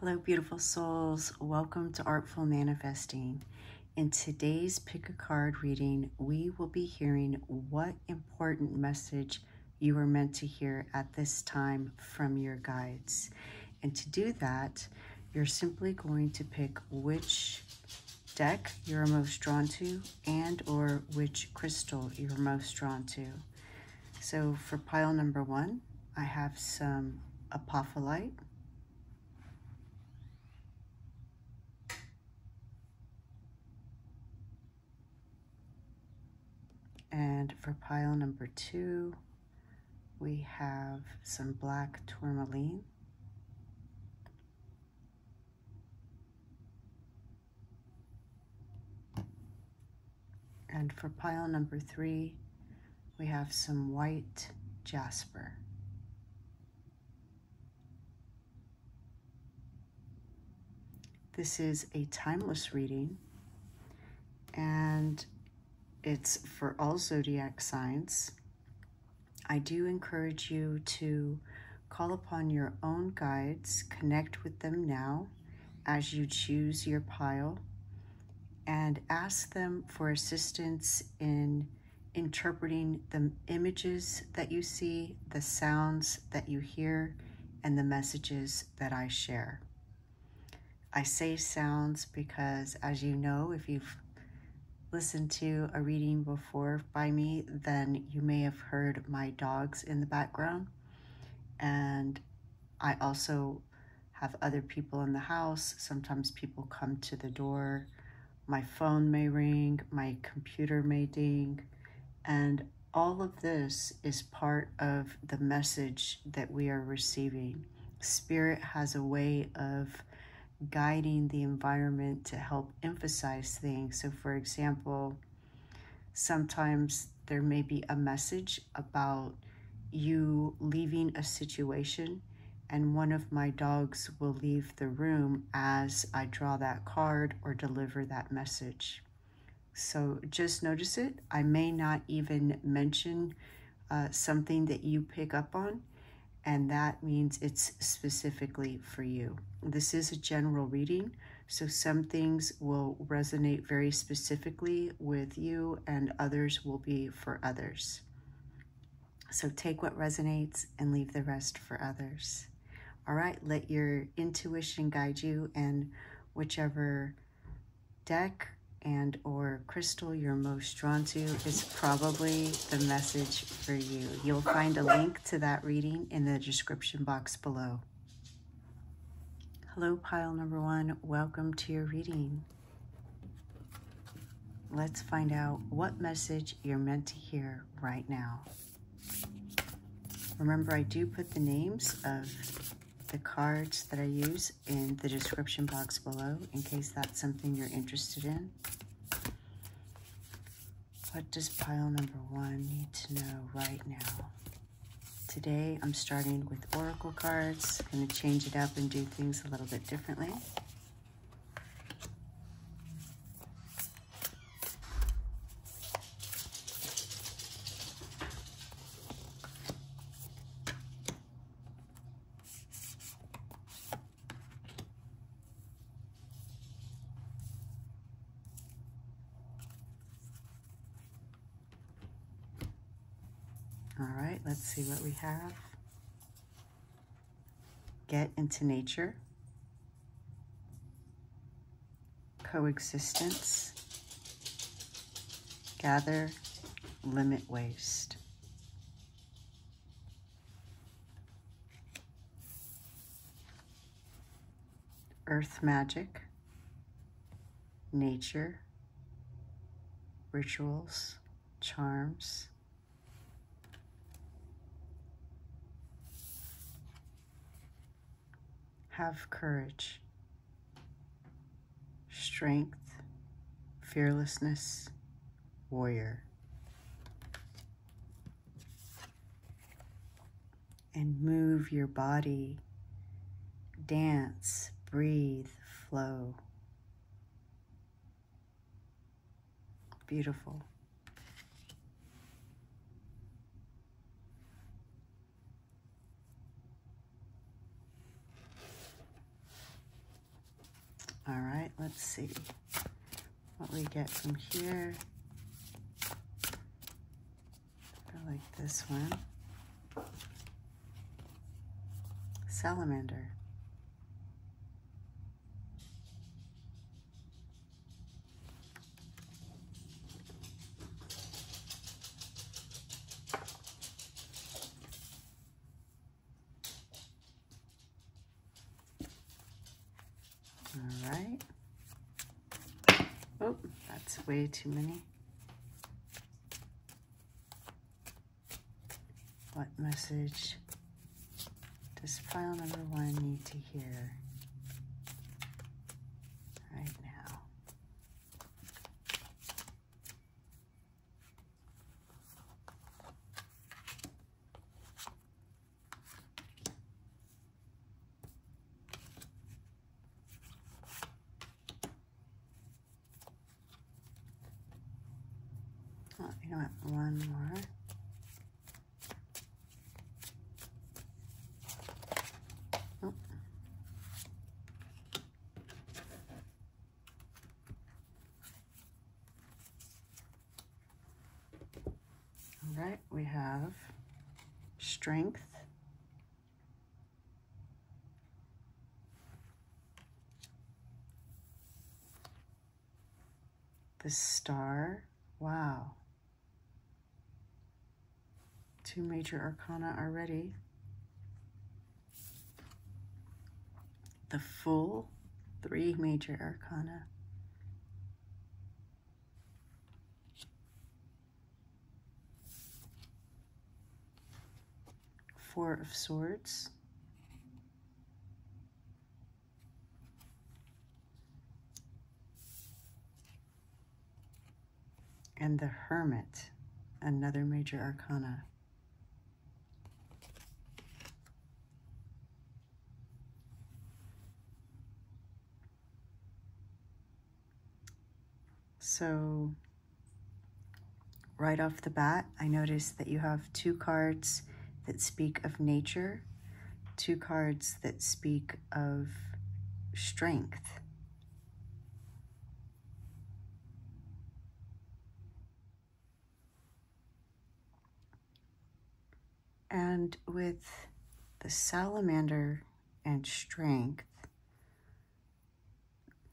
Hello, beautiful souls. Welcome to Artful Manifesting. In today's Pick a Card reading, we will be hearing what important message you are meant to hear at this time from your guides. And to do that, you're simply going to pick which deck you're most drawn to and or which crystal you're most drawn to. So for pile number 1, I have some Apophyllite. And for pile number 2, we have some black Tourmaline. And for pile number 3, we have some white Jasper. This is a timeless reading, and it's for all zodiac signs. I do encourage you to call upon your own guides, connect with them now as you choose your pile, and ask them for assistance in interpreting the images that you see, the sounds that you hear, and the messages that I share. I say sounds because, as you know, if you've listened to a reading before by me, then you may have heard my dogs in the background. And I also have other people in the house. Sometimes people come to the door. My phone may ring, my computer may ding, and all of this is part of the message that we are receiving. Spirit has a way of guiding the environment to help emphasize things. So for example, sometimes there may be a message about you leaving a situation, and one of my dogs will leave the room as I draw that card or deliver that message. So just notice it. I may not even mention something that you pick up on, and that means it's specifically for you. This is a general reading, so some things will resonate very specifically with you and others will be for others. So take what resonates and leave the rest for others. All right, let your intuition guide you, and whichever deck and or crystal you're most drawn to is probably the message for you. You'll find a link to that reading in the description box below. Hello, pile number 1. Welcome to your reading. Let's find out what message you're meant to hear right now. Remember, I do put the names of the cards that I use in the description box below in case that's something you're interested in. What does pile number 1 need to know right now? Today I'm starting with oracle cards. I'm going to change it up and do things a little bit differently. All right, let's see what we have. Get into nature. Coexistence. Gather, limit waste. Earth magic. Nature. Rituals, charms. Have courage, strength, fearlessness, warrior. And move your body, dance, breathe, flow. Beautiful. All right, let's see what we get from here. I like this one. Salamander. All right. Oh, that's way too many. What message does file number 1 need to hear right now? Oh, you know what? One more. Oh. All right, we have strength, the star. Wow. 2 major arcana already. The Fool, 3 major arcana. Four of Swords. And the Hermit, another major arcana. So right off the bat, I noticed that you have 2 cards that speak of nature, 2 cards that speak of strength. And with the salamander and strength,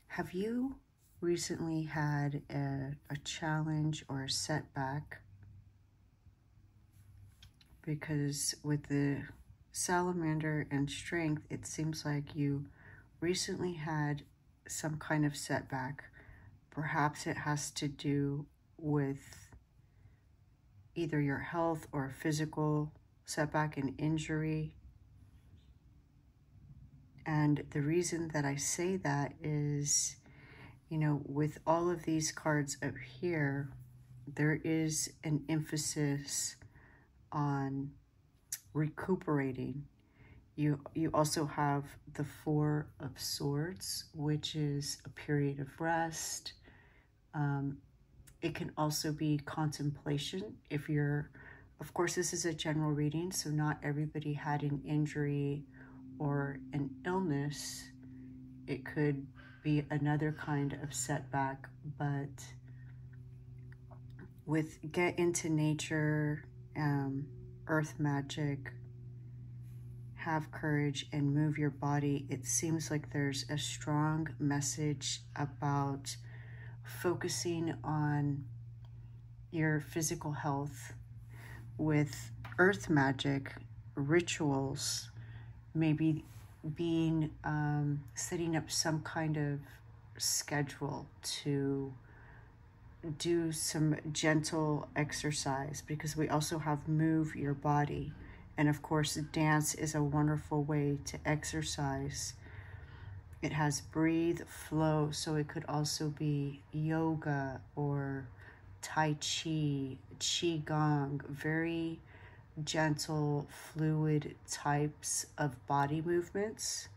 have you recently had a challenge or a setback? Because with the salamander and strength, it seems like you recently had some kind of setback. Perhaps it has to do with either your health or physical setback and injury. And the reason that I say that is, you know, with all of these cards up here, there is an emphasis on recuperating. You also have the 4 of Swords, which is a period of rest. It can also be contemplation. If you're, of course, this is a general reading, so not everybody had an injury or an illness. It could be another kind of setback, but with get into nature, earth magic, have courage and move your body, it seems like there's a strong message about focusing on your physical health. With earth magic, rituals, maybe being setting up some kind of schedule to do some gentle exercise, because we also have move your body. And of course, dance is a wonderful way to exercise. It has breathe, flow, so it could also be yoga or Tai Chi, Qigong, very gentle, fluid types of body movements.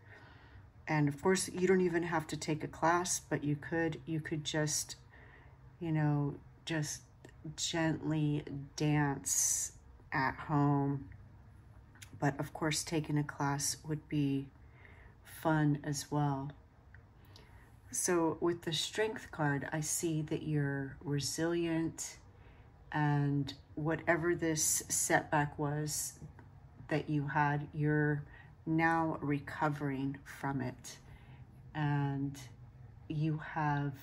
And of course, you don't even have to take a class, but you could just, you know, just gently dance at home. But of course, taking a class would be fun as well. So with the Strength card, I see that you're resilient, and whatever this setback was that you had, you're now recovering from it. And you have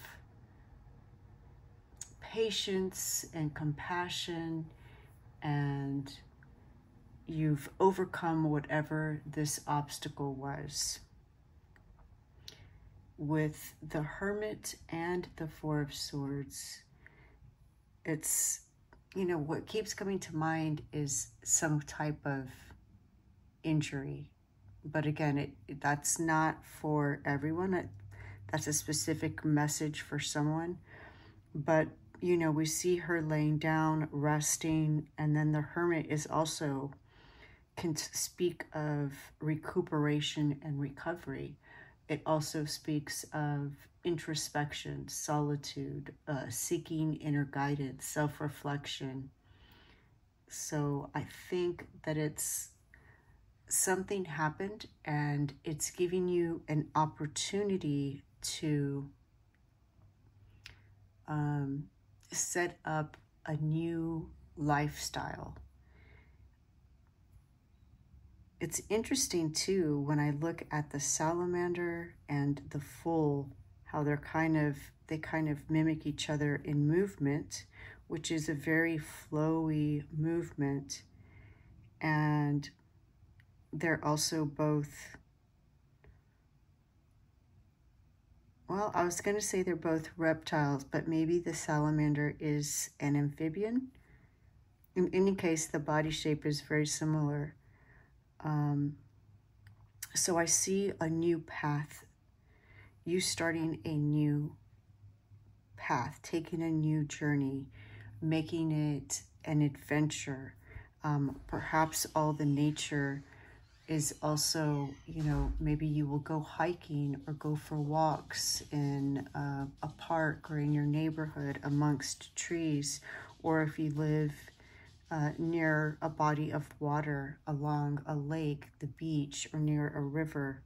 patience and compassion, and you've overcome whatever this obstacle was. With the Hermit and the Four of Swords, it's, what keeps coming to mind is some type of injury. But again, that's not for everyone. That's a specific message for someone. But, we see her laying down, resting, and then the Hermit is also can speak of recuperation and recovery. It also speaks of introspection, solitude, seeking inner guidance, self-reflection. So I think that it's something happened and it's giving you an opportunity to set up a new lifestyle. It's interesting too, when I look at the salamander and the foal, how they kind of mimic each other in movement, which is a very flowy movement. And they're also both, well, I was going to say they're both reptiles, but maybe the salamander is an amphibian. In any case, the body shape is very similar. So I see a new path, you starting a new path, taking a new journey, making it an adventure. Perhaps all the nature is also, maybe you will go hiking or go for walks in a park or in your neighborhood amongst trees, or if you live near a body of water, along a lake, the beach, or near a river.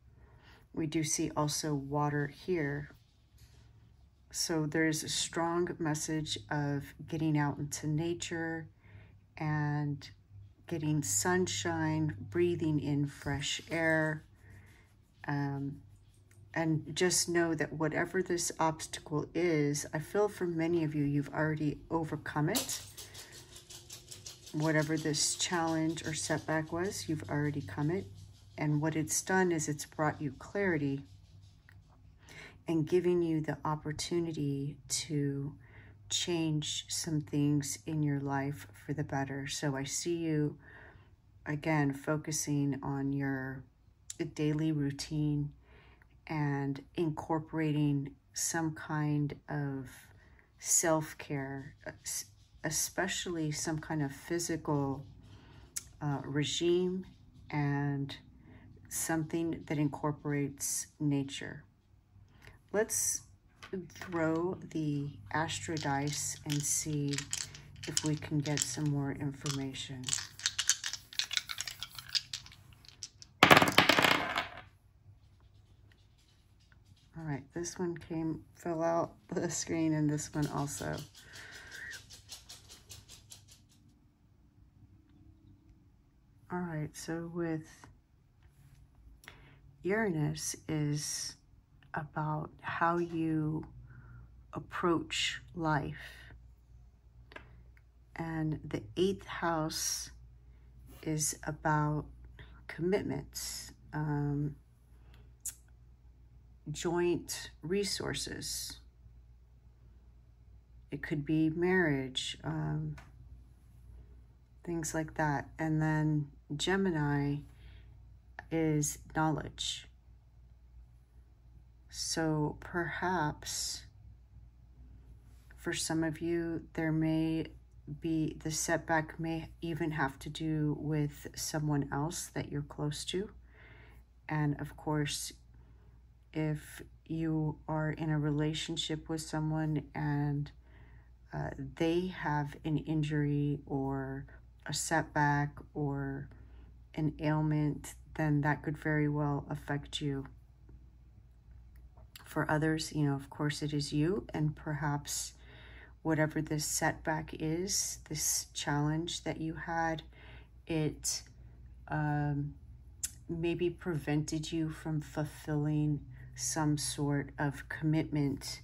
We do see also water here. So there's a strong message of getting out into nature and getting sunshine, breathing in fresh air. And just know that whatever this obstacle is, I feel for many of you, you've already overcome it. Whatever this challenge or setback was, you've already come it. And what it's done is it's brought you clarity and giving you the opportunity to change some things in your life for the better. So I see you, again, focusing on your daily routine and incorporating some kind of self-care, especially some kind of physical regime and something that incorporates nature. Let's throw the Astro dice and see if we can get some more information. All right, this one fell out the screen, and this one also. All right, so with Uranus is about how you approach life. And the 8th house is about commitments, joint resources. It could be marriage, things like that. And then Gemini is knowledge. So perhaps for some of you, there may be, the setback may even have to do with someone else that you're close to. And of course, if you are in a relationship with someone and they have an injury or a setback or an ailment, then that could very well affect you. For others, you know, of course it is you, and perhaps whatever this setback is, this challenge that you had, it maybe prevented you from fulfilling some sort of commitment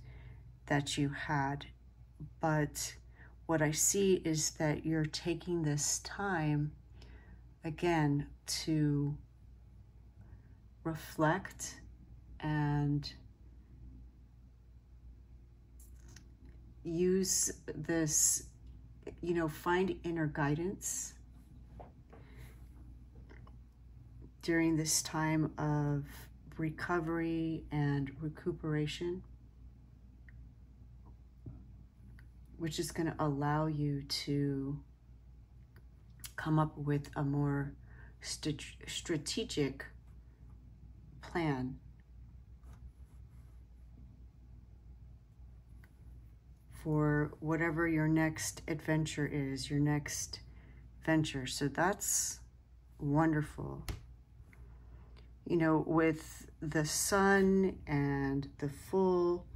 that you had. But what I see is that you're taking this time again to reflect and use this, you know, find inner guidance during this time of recovery and recuperation, which is going to allow you to come up with a more strategic plan for whatever your next adventure is, your next venture. So that's wonderful. You know, with the sun and the full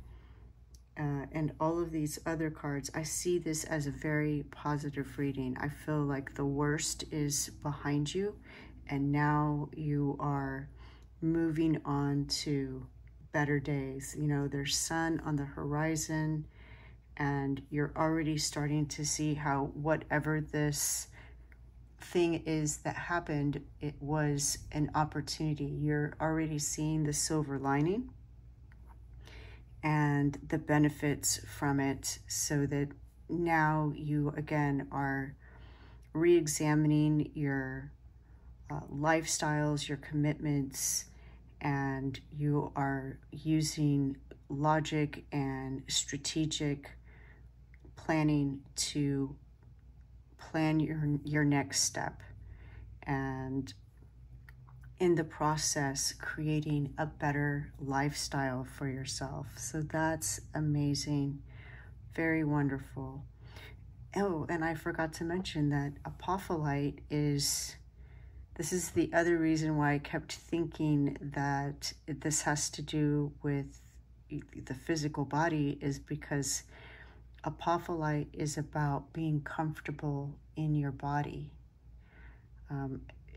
and all of these other cards, I see this as a very positive reading. I feel like the worst is behind you, and now you are moving on to better days. You know, there's sun on the horizon, and you're already starting to see how whatever this thing is that happened, it was an opportunity. You're already seeing the silver lining and the benefits from it, so that now you again are re-examining your lifestyles, your commitments, and you are using logic and strategic planning to plan your next step, and in the process creating a better lifestyle for yourself. So that's amazing, very wonderful. Oh, and I forgot to mention that Apophyllite is, this is the other reason why I kept thinking that this has to do with the physical body, is because Apophyllite is about being comfortable in your body.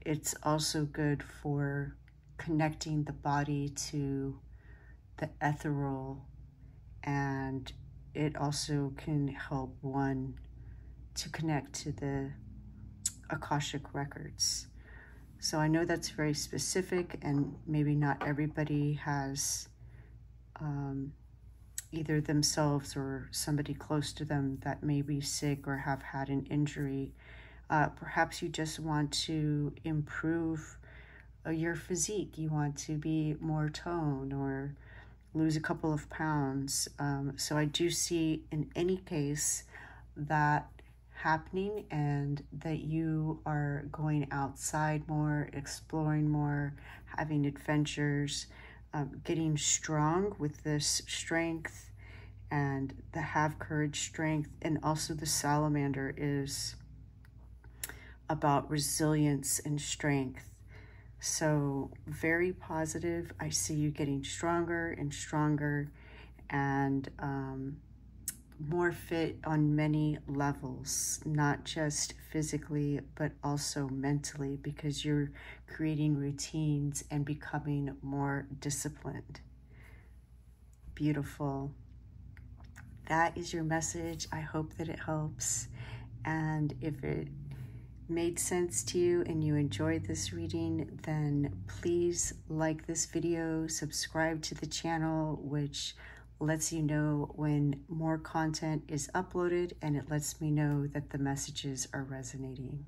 It's also good for connecting the body to the ethereal, and it also can help one to connect to the Akashic records. So I know that's very specific, and maybe not everybody has either themselves or somebody close to them that may be sick or have had an injury. Perhaps you just want to improve your physique. You want to be more toned or lose a couple of pounds. So I do see in any case that happening, and that you are going outside more, exploring more, having adventures, getting strong with this strength, and the have courage strength. And also the salamander is about resilience and strength. So very positive. I see you getting stronger and stronger, and more fit on many levels, not just physically, but also mentally, because you're creating routines and becoming more disciplined. Beautiful. That is your message. I hope that it helps. And if it made sense to you and you enjoyed this reading, then please like this video, subscribe to the channel, which lets you know when more content is uploaded, and it lets me know that the messages are resonating.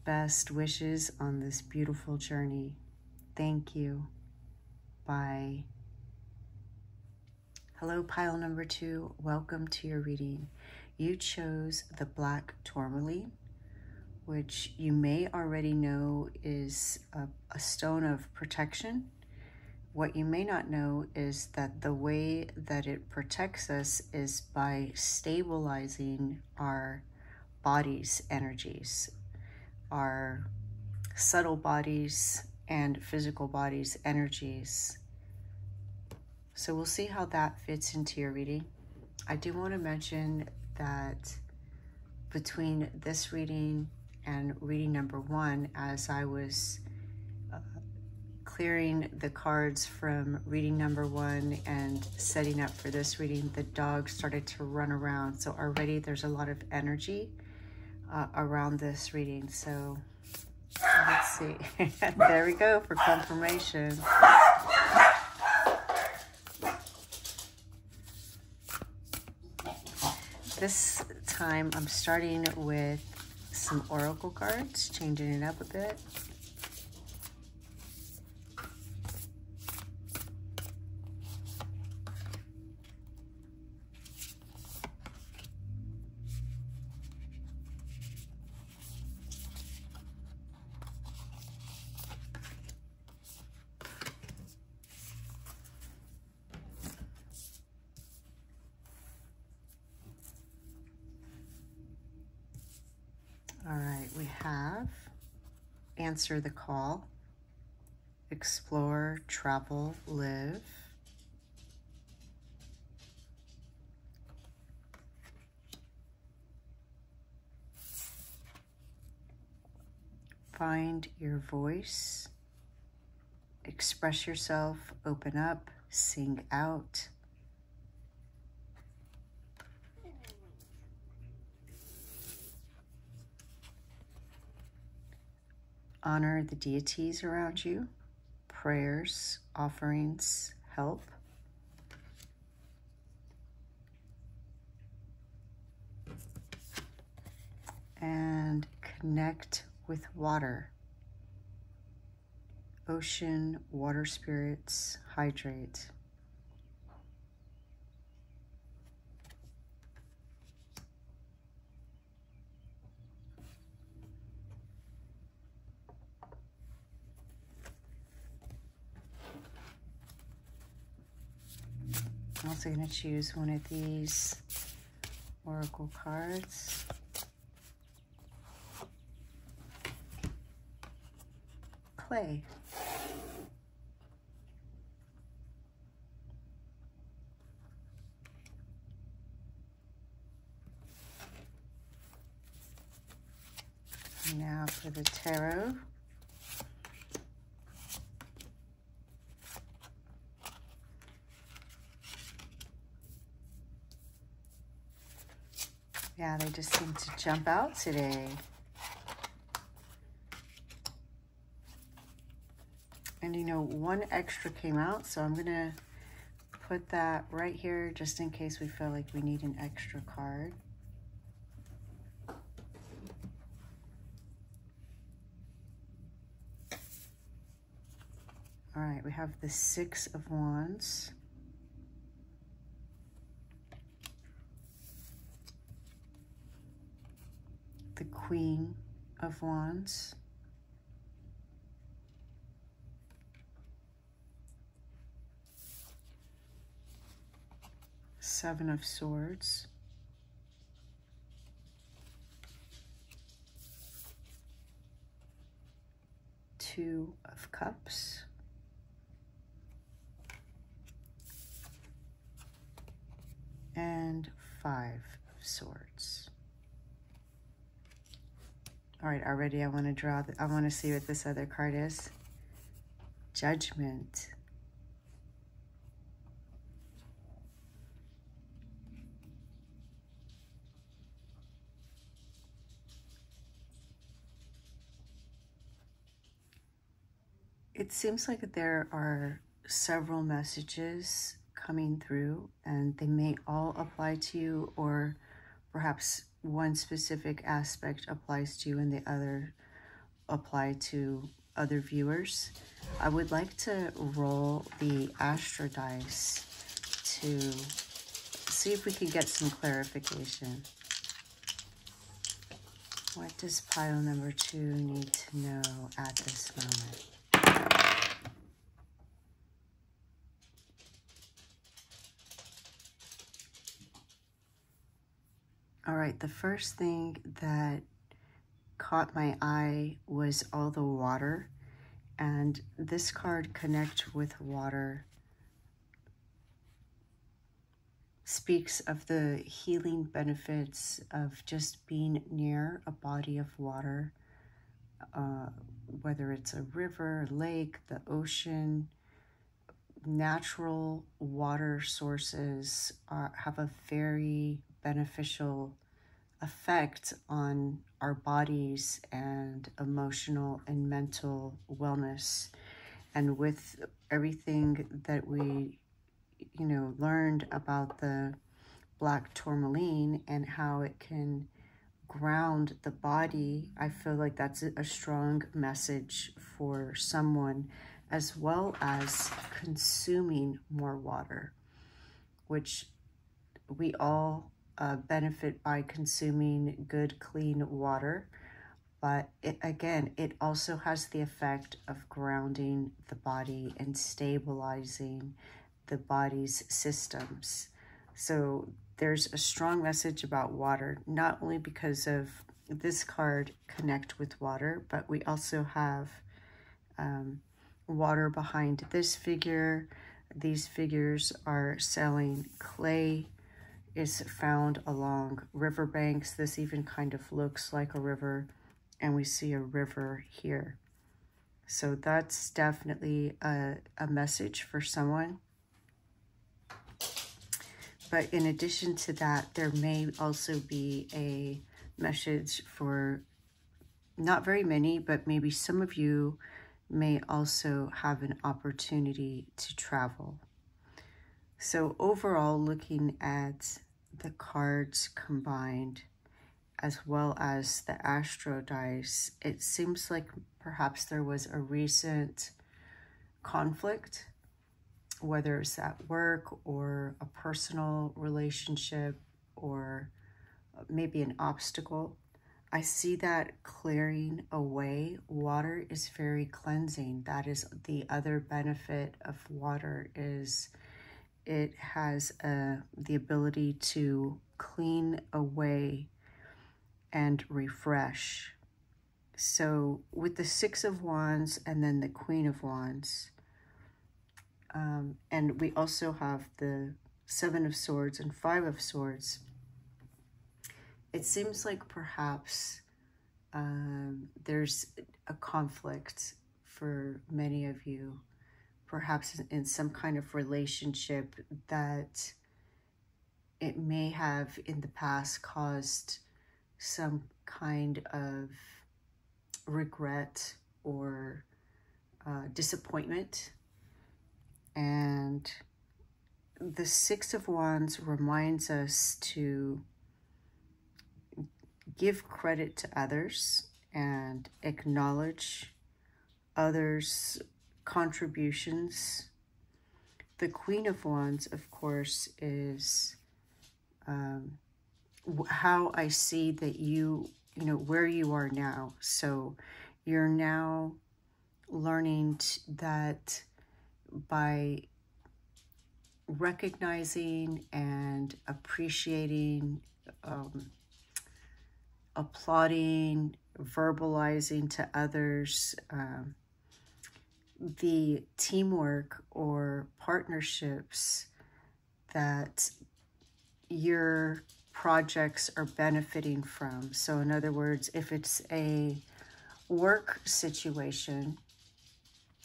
Best wishes on this beautiful journey. Thank you. Bye. Hello, pile number 2. Welcome to your reading. You chose the black tourmaline, which you may already know is a stone of protection. What you may not know is that the way that it protects us is by stabilizing our body's energies, our subtle bodies and physical bodies' energies, So we'll see how that fits into your reading. I do want to mention that between this reading and reading number 1, as I was clearing the cards from reading number 1 and setting up for this reading, the dog started to run around. So already there's a lot of energy around this reading. So let's see. There we go for confirmation. This time I'm starting with some oracle cards, changing it up a bit. All right, we have answer the call, explore, travel, live. Find your voice, express yourself, open up, sing out. Honor the deities around you, prayers, offerings, help. And connect with water. Ocean, water spirits, hydrate. I'm also going to choose one of these oracle cards. Clay. And now for the tarot. Yeah, they just seem to jump out today. And you know, one extra came out, so I'm gonna put that right here just in case we feel like we need an extra card. All right, we have the 6 of Wands. The Queen of Wands. Seven of Swords. Two of Cups. And 5 of Swords. All right, already I want to draw, I want to see what this other card is. Judgment. It seems like there are several messages coming through, and they may all apply to you, or perhaps one specific aspect applies to you and the other apply to other viewers. I would like to roll the Astro dice to see if we can get some clarification. What does pile number 2 need to know at this moment? All right, the first thing that caught my eye was all the water, and this card, Connect with Water, speaks of the healing benefits of just being near a body of water, whether it's a river, lake, the ocean. Natural water sources have a very beneficial effect on our bodies and emotional and mental wellness. And with everything that we, learned about the black tourmaline and how it can ground the body, I feel like that's a strong message for someone, as well as consuming more water, which we all benefit by consuming good, clean water. But it also has the effect of grounding the body and stabilizing the body's systems. So there's a strong message about water, not only because of this card, connect with water, but we also have water behind this figure. These figures are selling clay. Is found along riverbanks. This even kind of looks like a river, and we see a river here. So that's definitely a message for someone. But in addition to that, there may also be a message for not very many, but maybe some of you may also have an opportunity to travel. So overall, looking at the cards combined, as well as the astro dice, it seems like perhaps there was a recent conflict, whether it's at work or a personal relationship or maybe an obstacle. I see that clearing away. Water is very cleansing. That is the other benefit of water, is it has the ability to clean away and refresh. So with the Six of Wands and then the Queen of Wands, and we also have the Seven of Swords and Five of Swords, it seems like perhaps there's a conflict for many of you, perhaps in some kind of relationship that it may have in the past caused some kind of regret or disappointment. And the Six of Wands reminds us to give credit to others and acknowledge others' contributions. The Queen of Wands, of course, is how I see that where you are now. So you're now learning that by recognizing and appreciating, applauding, verbalizing to others, the teamwork or partnerships that your projects are benefiting from. So in other words, if it's a work situation,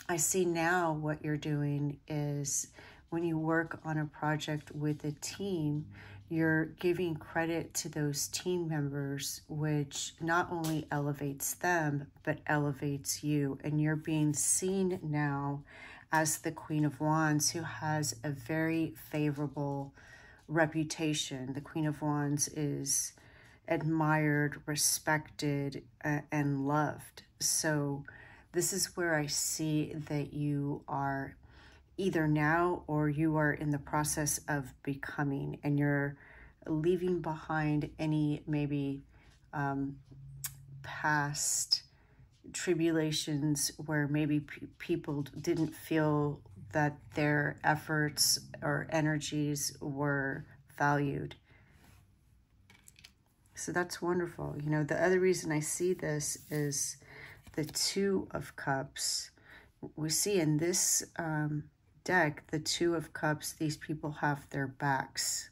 I see now what you're doing is when you work on a project with a team, you're giving credit to those team members, which not only elevates them, but elevates you. And you're being seen now as the Queen of Wands, who has a very favorable reputation. The Queen of Wands is admired, respected, and loved. So this is where I see that you are either now or you are in the process of becoming, and you're leaving behind any maybe past tribulations where maybe people didn't feel that their efforts or energies were valued. So that's wonderful. The other reason I see this is the Two of Cups. We see in this deck, the Two of Cups, these people have their backs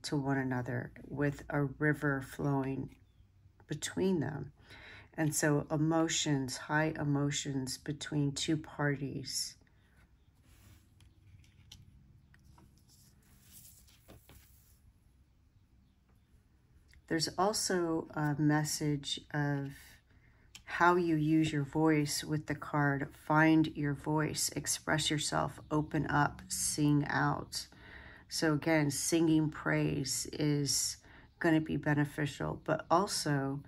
to one another with a river flowing between them. And so emotions, high emotions between two parties. There's also a message of how you use your voice with the card. Find your voice, express yourself, open up, sing out. So again, singing praise is going to be beneficial, but also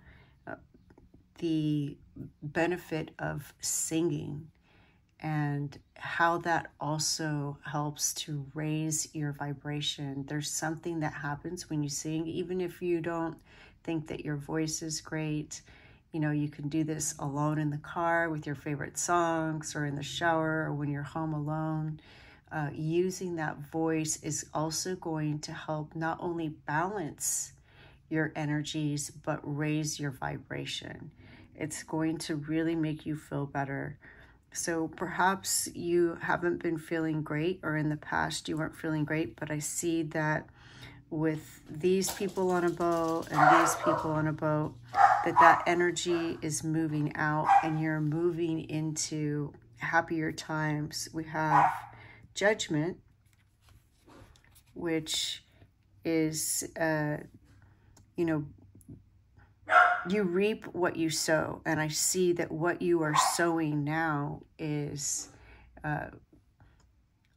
the benefit of singing and how that also helps to raise your vibration. There's something that happens when you sing, even if you don't think that your voice is great. You know, you can do this alone in the car with your favorite songs, or in the shower, or when you're home alone. Using that voice is also going to help not only balance your energies, but raise your vibration. It's going to really make you feel better. So perhaps you haven't been feeling great, or in the past you weren't feeling great, but I see that with these people on a boat and these people on a boat, that energy is moving out and you're moving into happier times. We have Judgment, which is, you know, you reap what you sow. And I see that what you are sowing now is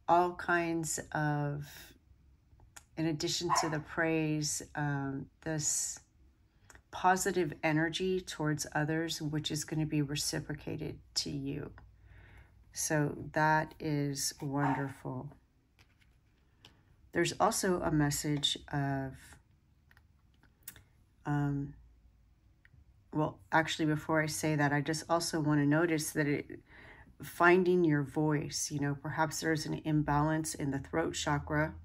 all kinds of, in addition to the praise, this positive energy towards others, which is going to be reciprocated to you. So that is wonderful. There's also a message of, well, actually, before I say that, I just also want to notice that finding your voice, you know, perhaps there's an imbalance in the throat chakra.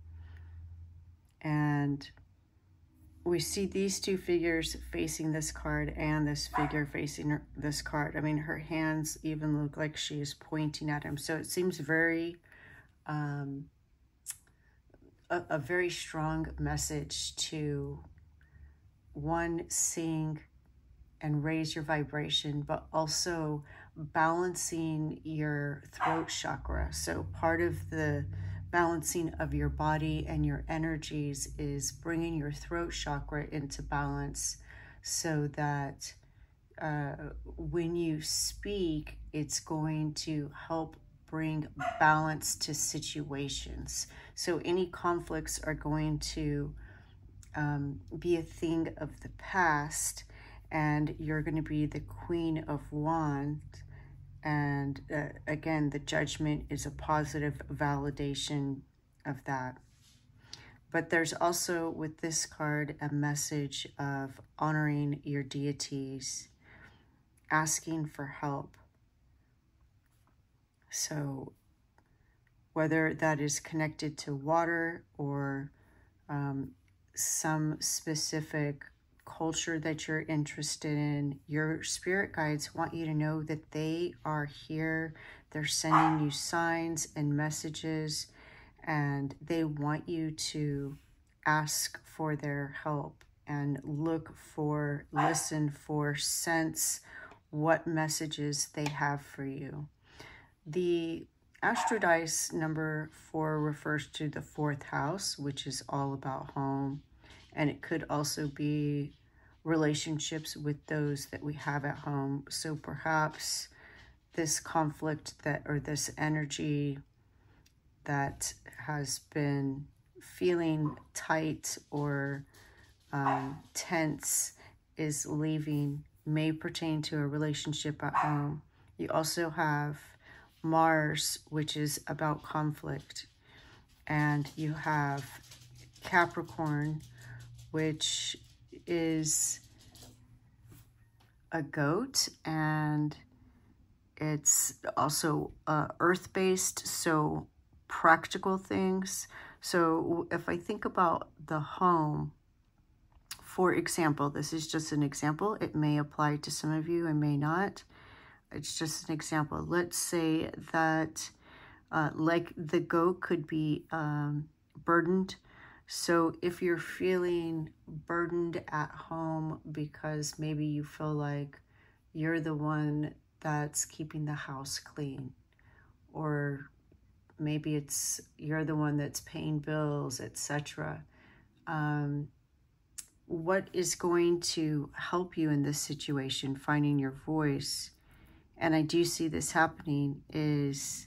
And we see these two figures facing this card and this figure facing this card. I mean, her hands even look like she is pointing at him. So it seems very, a very strong message to, one, sing and raise your vibration, but also balancing your throat chakra. So part of the balancing of your body and your energies is bringing your throat chakra into balance, so that when you speak, it's going to help bring balance to situations. So any conflicts are going to be a thing of the past, and you're going to be the Queen of Wands. And again, the Judgment is a positive validation of that. But there's also, with this card, a message of honoring your deities, asking for help. So whether that is connected to water or some specific culture that you're interested in, your spirit guides want you to know that they are here. They're sending you signs and messages, and they want you to ask for their help and look for, listen for, sense what messages they have for you. The Astro Dice number 4 refers to the 4th house, which is all about home. And it could also be relationships with those that we have at home. So perhaps this conflict that, or this energy that has been feeling tight or tense is leaving, may pertain to a relationship at home. You also have Mars, which is about conflict. And you have Capricorn, which is a goat, and it's also earth-based, so practical things. So if I think about the home, for example, this is just an example. It may apply to some of you and may not. It's just an example. Let's say that like the goat could be burdened. So if you're feeling burdened at home because maybe you feel like you're the one that's keeping the house clean, or maybe it's you're the one that's paying bills, etc. What is going to help you in this situation, finding your voice, and I do see this happening, is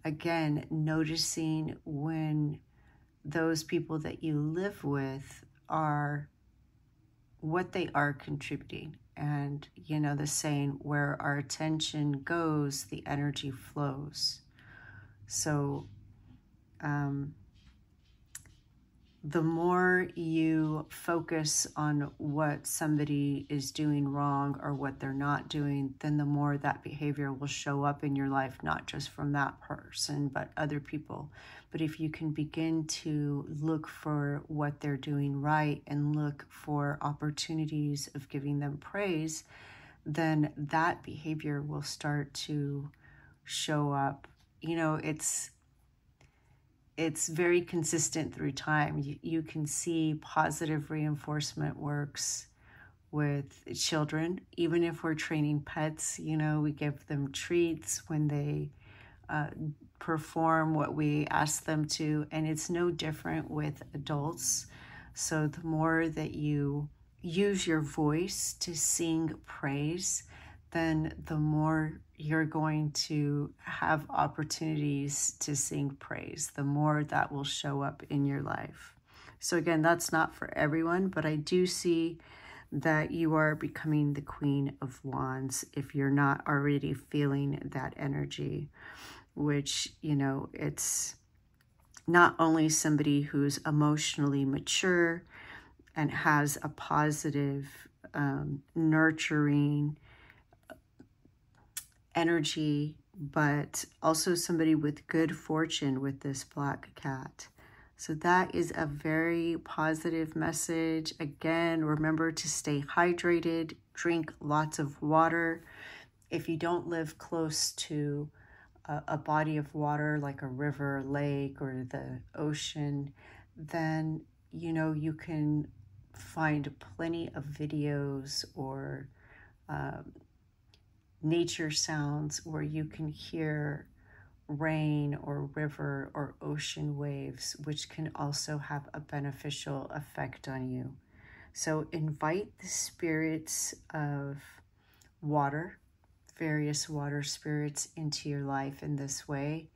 again noticing when those people that you live with are what they are contributing. And you know the saying, where our attention goes, the energy flows. So the more you focus on what somebody is doing wrong or what they're not doing, then the more that behavior will show up in your life, not just from that person, but other people. But if you can begin to look for what they're doing right and look for opportunities of giving them praise, then that behavior will start to show up. You know, it's very consistent through time. You can see positive reinforcement works with children. Even if we're training pets, you know, we give them treats when they perform what we ask them to, and it's no different with adults. So the more that you use your voice to sing praise, then the more you're going to have opportunities to sing praise, the more that will show up in your life. So again, that's not for everyone, but I do see that you are becoming the Queen of Wands if you're not already feeling that energy, which, you know, it's not only somebody who's emotionally mature and has a positive, nurturing energy, but also somebody with good fortune with this black cat. So that is a very positive message. Again, remember to stay hydrated, drink lots of water. If you don't live close to a body of water like a river, lake, or the ocean, then, you know, you can find plenty of videos or nature sounds where you can hear rain or river or ocean waves, which can also have a beneficial effect on you. So invite the spirits of water, various water spirits, into your life in this way.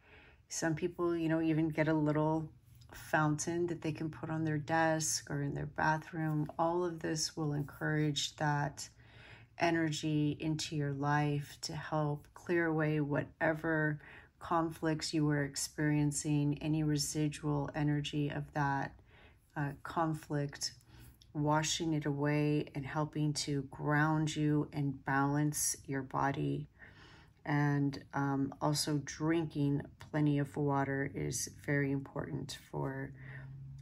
Some people, you know, even get a little fountain that they can put on their desk or in their bathroom. All of this will encourage that energy into your life to help clear away whatever conflicts you were experiencing, any residual energy of that conflict, washing it away and helping to ground you and balance your body. And also drinking plenty of water is very important for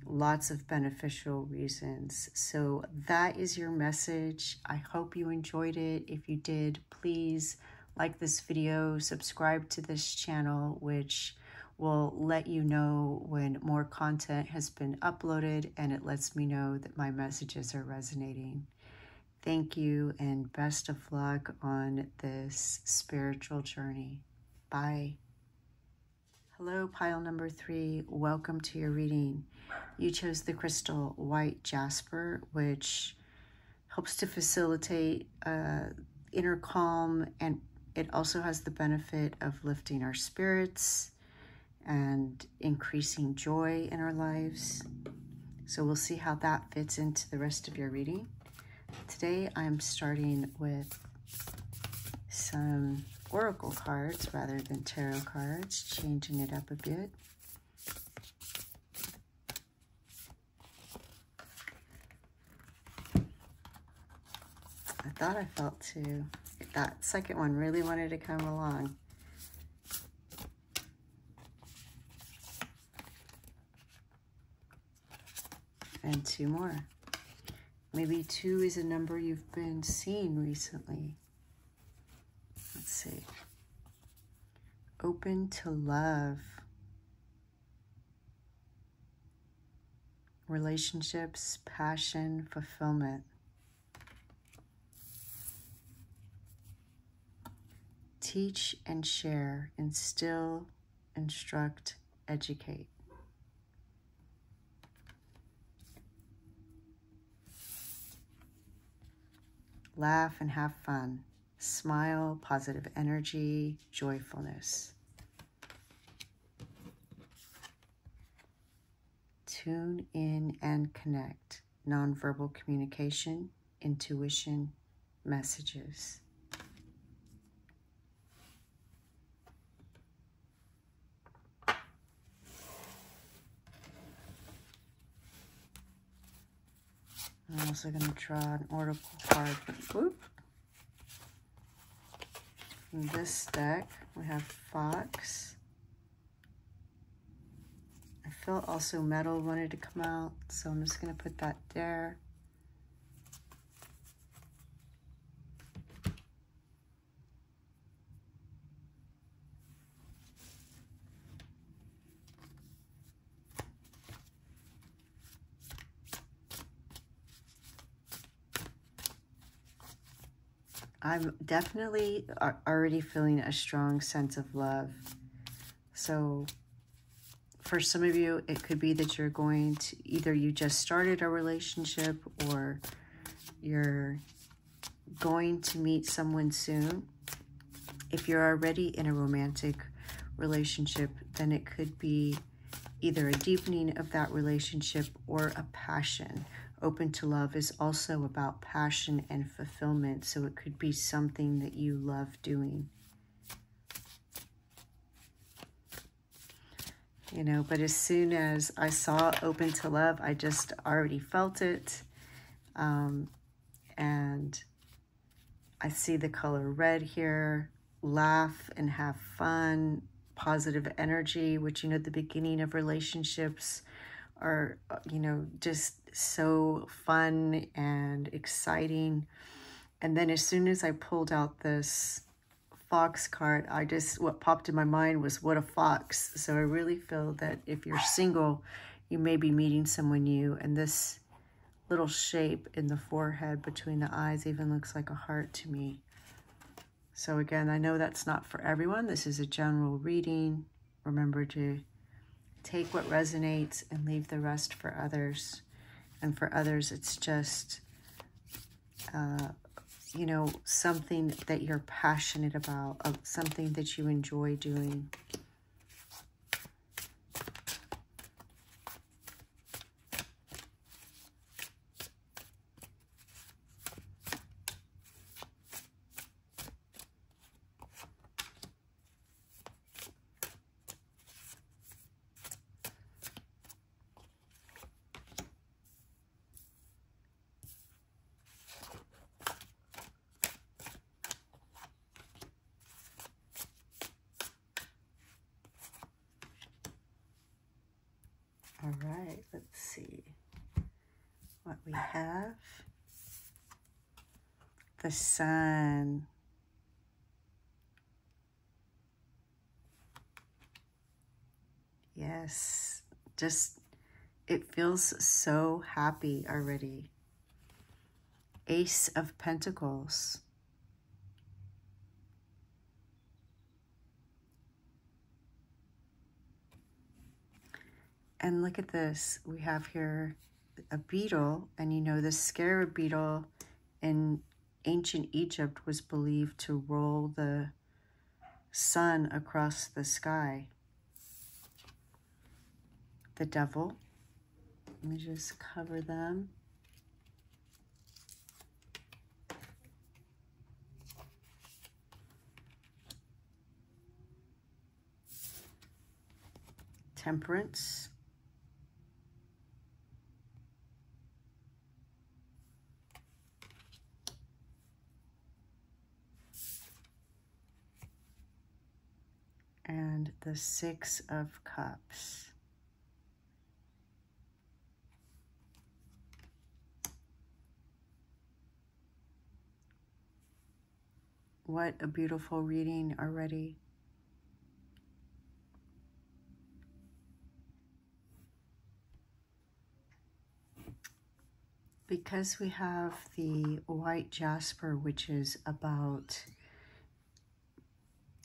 lots of beneficial reasons. So that is your message. I hope you enjoyed it. If you did, please like this video, subscribe to this channel, which will let you know when more content has been uploaded, and it lets me know that my messages are resonating. Thank you, and best of luck on this spiritual journey. Bye. Hello, pile number 3. Welcome to your reading. You chose the crystal white jasper, which helps to facilitate inner calm, and it also has the benefit of lifting our spirits and increasing joy in our lives. So we'll see how that fits into the rest of your reading. Today I'm starting with some oracle cards rather than tarot cards, changing it up a bit. I thought I felt too. That second one really wanted to come along. And 2 more. Maybe 2 is a number you've been seeing recently. Let's see. Open to love. relationships, passion, fulfillment. Teach and share, instill, instruct, educate. Laugh and have fun. Smile, positive energy, joyfulness. Tune in and connect. Nonverbal communication, intuition, messages. I'm also going to draw an oracle card. Whoop. From this deck, we have Fox. I feel also metal wanted to come out, so I'm just going to put that there. I'm definitely already feeling a strong sense of love. So for some of you, it could be that you're going to, either you just started a relationship or you're going to meet someone soon. If you're already in a romantic relationship, then it could be either a deepening of that relationship or a passion. Open to love is also about passion and fulfillment, so it could be something that you love doing. You know, but as soon as I saw open to love, I just already felt it. And I see the color red here. Laugh and have fun, positive energy, which, you know, the beginning of relationships are, you know, just so fun and exciting. And then as soon as I pulled out this fox card, what popped in my mind was, what a fox. So I really feel that if you're single, you may be meeting someone new, and this little shape in the forehead between the eyes even looks like a heart to me. So again, I know that's not for everyone. This is a general reading. Remember to take what resonates and leave the rest for others. And for others, it's just, you know, something that you're passionate about, something that you enjoy doing. All right, let's see what we have. The sun. Yes, just, it feels so happy already. Ace of Pentacles. And look at this. We have here a beetle, and you know, the scarab beetle in ancient Egypt was believed to roll the sun across the sky. The devil. Let me just cover them. Temperance. And the Six of Cups. What a beautiful reading already. Because we have the white jasper, which is about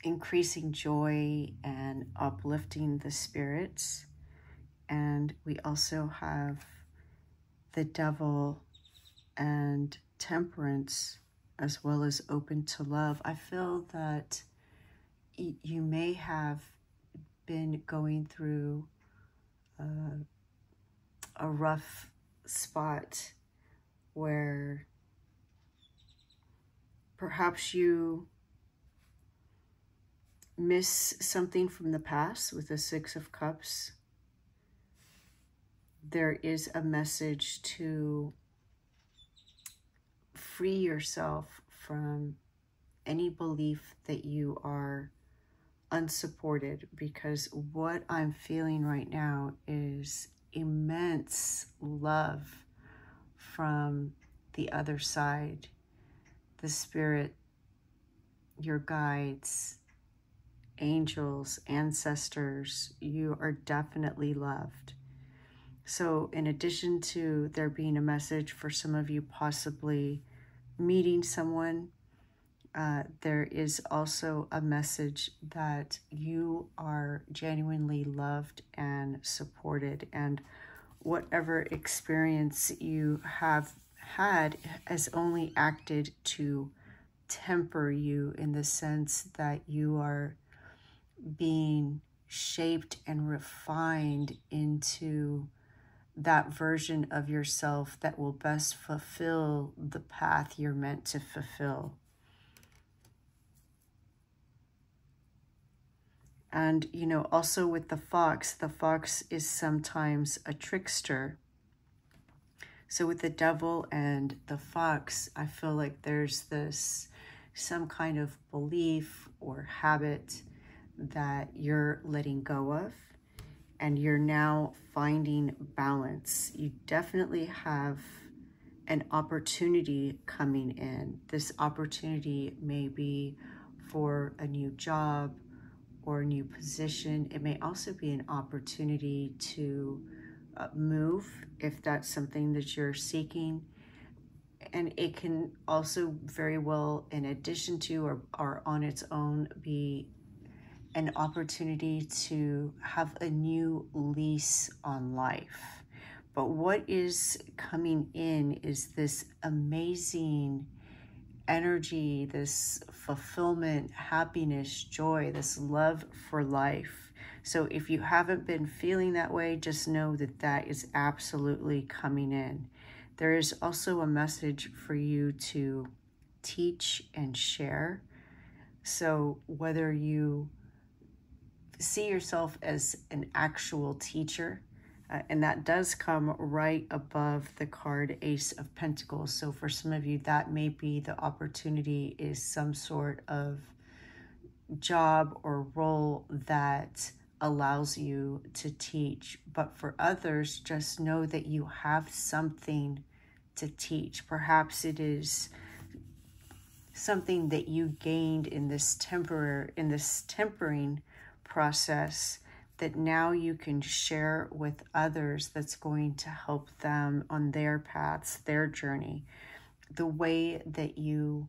increasing joy and uplifting the spirits, and we also have the devil and temperance, as well as open to love, I feel that you may have been going through a rough spot where perhaps you miss something from the past with the Six of Cups. There is a message to free yourself from any belief that you are unsupported, because what I'm feeling right now is immense love from the other side, the spirit, your guides, angels, ancestors. You are definitely loved. So in addition to there being a message for some of you possibly meeting someone, there is also a message that you are genuinely loved and supported, and whatever experience you have had has only acted to temper you, in the sense that you are being shaped and refined into that version of yourself that will best fulfill the path you're meant to fulfill. And, you know, also with the fox is sometimes a trickster. So with the devil and the fox, I feel like there's this, some kind of belief or habit that you're letting go of, and you're now finding balance. You definitely have an opportunity coming in. This opportunity may be for a new job or a new position. It may also be an opportunity to move, if that's something that you're seeking. And it can also very well, in addition to or on its own, be an opportunity to have a new lease on life. But what is coming in is this amazing energy, this fulfillment, happiness, joy, this love for life. So if you haven't been feeling that way, just know that that is absolutely coming in. There is also a message for you to teach and share. So whether you see yourself as an actual teacher, and that does come right above the card Ace of Pentacles. So for some of you, that may be the opportunity, is some sort of job or role that allows you to teach. But for others, just know that you have something to teach. Perhaps it is something that you gained in this tempering process that now you can share with others, that's going to help them on their paths, their journey. The way that you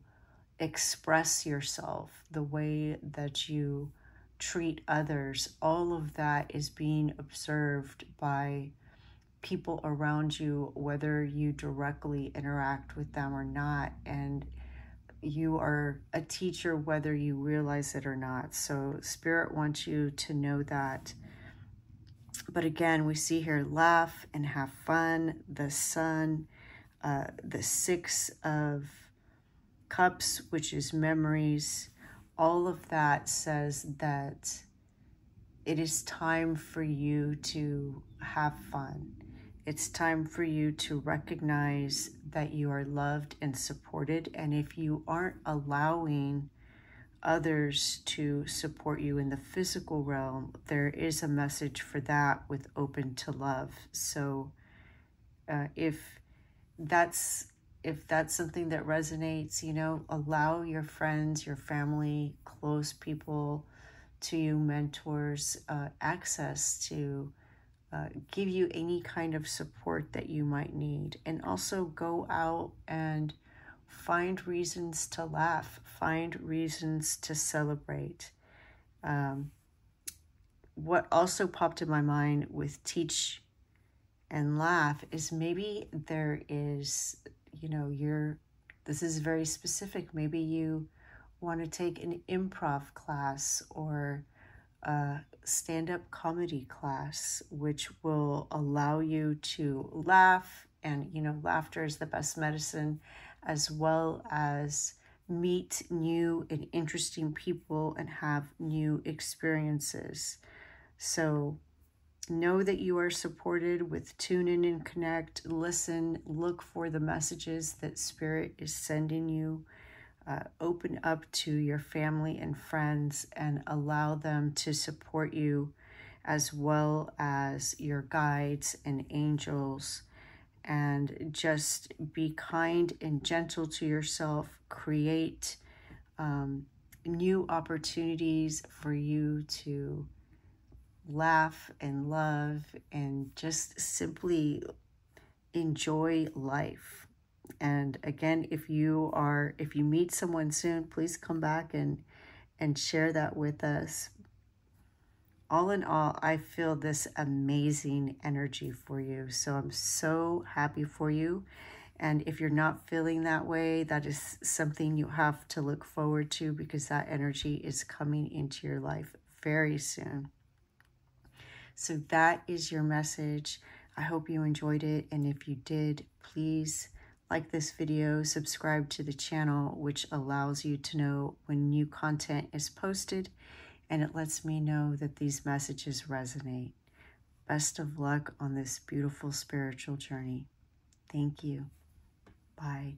express yourself, the way that you treat others, all of that is being observed by people around you, whether you directly interact with them or not. And you are a teacher whether you realize it or not. So Spirit wants you to know that. But again, we see here, laugh and have fun, the sun, the Six of Cups, which is memories. All of that says that it is time for you to have fun. It's time for you to recognize that you are loved and supported. And if you aren't allowing others to support you in the physical realm, there is a message for that with open to love. So if that's something that resonates, you know, allow your friends, your family, close people to you, mentors, access to give you any kind of support that you might need. And also go out and find reasons to laugh, find reasons to celebrate. What also popped in my mind with teach and laugh is maybe there is, this is very specific. Maybe you want to take an improv class or a stand-up comedy class, which will allow you to laugh. And, laughter is the best medicine, as well as meet new and interesting people and have new experiences. So know that you are supported with Tune In and Connect. Listen, look for the messages that Spirit is sending you. Open up to your family and friends and allow them to support you, as well as your guides and angels. And just be kind and gentle to yourself. Create new opportunities for you to laugh and love and just simply enjoy life. And again, if you meet someone soon, please come back and share that with us. All in all, I feel this amazing energy for you. So I'm so happy for you. And if you're not feeling that way, that is something you have to look forward to, because that energy is coming into your life very soon. So that is your message. I hope you enjoyed it. And if you did, please like this video, subscribe to the channel, which allows you to know when new content is posted, and it lets me know that these messages resonate. Best of luck on this beautiful spiritual journey. Thank you. Bye.